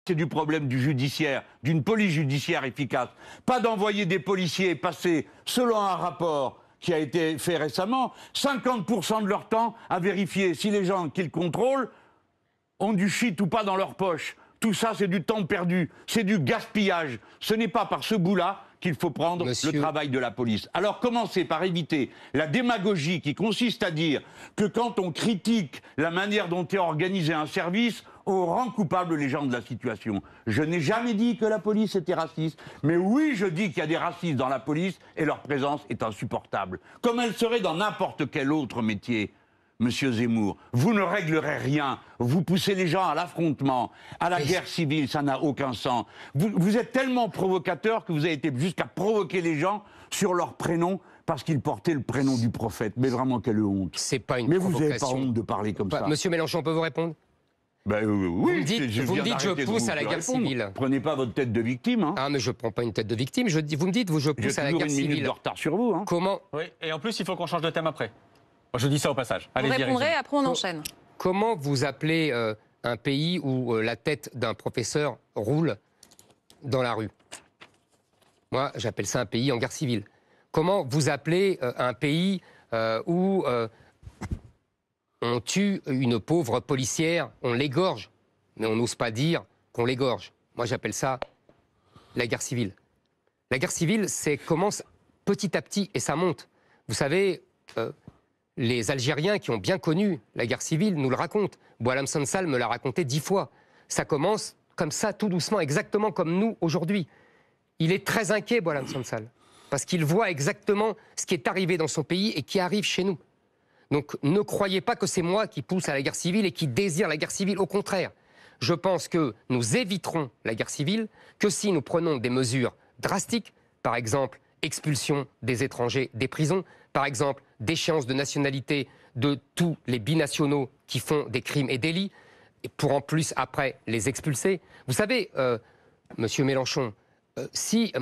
C'est du problème du judiciaire, d'une police judiciaire efficace. Pas d'envoyer des policiers passer, selon un rapport qui a été fait récemment, 50% de leur temps à vérifier si les gens qu'ils contrôlent ont du shit ou pas dans leur poche. Tout ça, c'est du temps perdu, c'est du gaspillage. Ce n'est pas par ce bout-là qu'il faut prendre le travail de la police. Alors commencez par éviter la démagogie qui consiste à dire que quand on critique la manière dont est organisé un service, on rend coupable les gens de la situation. Je n'ai jamais dit que la police était raciste, mais oui, je dis qu'il y a des racistes dans la police et leur présence est insupportable. Comme elle serait dans n'importe quel autre métier. Monsieur Zemmour, vous ne réglerez rien. Vous poussez les gens à l'affrontement, à la guerre civile, ça n'a aucun sens. Vous êtes tellement provocateur que vous avez été jusqu'à provoquer les gens sur leur prénom parce qu'ils portaient le prénom du prophète. Mais vraiment, quelle honte. C'est pas une provocation. Mais vous n'avez pas honte de parler comme ça. Monsieur Mélenchon, on peut vous répondre? Oui, vous me dites je pousse à la guerre civile. Prenez pas votre tête de victime. Hein. Ah, mais je prends pas une tête de victime. Vous me dites je pousse à la guerre civile. J'ai toujours une minute de retard sur vous. Hein. Comment? Oui, et en plus, il faut qu'on change de thème après. Je dis ça au passage. Vous répondrez, après on enchaîne. Comment vous appelez un pays où la tête d'un professeur roule dans la rue? Moi, j'appelle ça un pays en guerre civile. Comment vous appelez un pays où on tue une pauvre policière, on l'égorge, mais on n'ose pas dire qu'on l'égorge? Moi, j'appelle ça la guerre civile. La guerre civile, c'est commence petit à petit et ça monte. Vous savez... les Algériens qui ont bien connu la guerre civile nous le racontent. Boualem Sansal me l'a raconté 10 fois. Ça commence comme ça, tout doucement, exactement comme nous aujourd'hui. Il est très inquiet, Boualem Sansal, parce qu'il voit exactement ce qui est arrivé dans son pays et qui arrive chez nous. Donc ne croyez pas que c'est moi qui pousse à la guerre civile et qui désire la guerre civile. Au contraire, je pense que nous éviterons la guerre civile que si nous prenons des mesures drastiques, par exemple expulsion des étrangers des prisons, par exemple déchéance de nationalité de tous les binationaux qui font des crimes et délits, pour en plus après les expulser. Vous savez, monsieur Mélenchon, si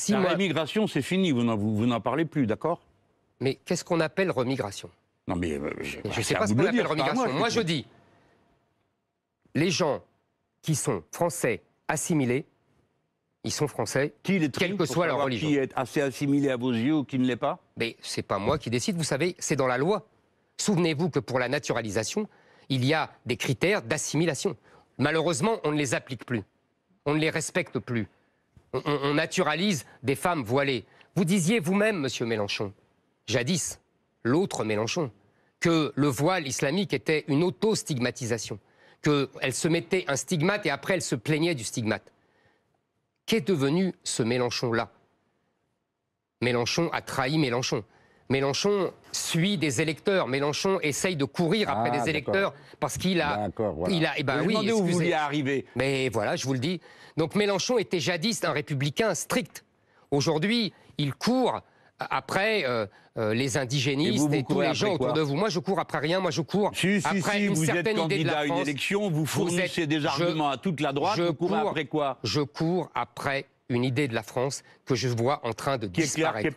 la rémigration, c'est fini, vous n'en parlez plus, d'accord? Mais qu'est-ce qu'on appelle remigration? Non mais je ne sais pas ce qu'on appelle remigration. Moi je dis, les gens qui sont français assimilés, ils sont français, quelle que soit leur religion. Qui est assez assimilé à vos yeux ou qui ne l'est pas? Mais c'est pas moi qui décide, vous savez, c'est dans la loi. Souvenez-vous que pour la naturalisation, il y a des critères d'assimilation. Malheureusement, on ne les applique plus. On ne les respecte plus. On naturalise des femmes voilées. Vous disiez vous-même, monsieur Mélenchon, jadis, l'autre Mélenchon, que le voile islamique était une auto-stigmatisation, qu'elle se mettait un stigmate et après elle se plaignait du stigmate. Qu'est devenu ce Mélenchon-là? Mélenchon a trahi Mélenchon. Mélenchon suit des électeurs. Mélenchon essaye de courir après des électeurs parce qu'il a... Voilà. Demandez où vous vouliez arriver. Mais voilà, je vous le dis. Donc Mélenchon était jadis un républicain strict. Aujourd'hui, il court après les indigénistes et tous les gens autour de vous. Moi, je cours après rien. Moi, je cours après une certaine idée de la France. Vous êtes candidat à une élection, vous fournissez des arguments à toute la droite, vous courez après quoi? Je cours après une idée de la France que je vois en train de disparaître.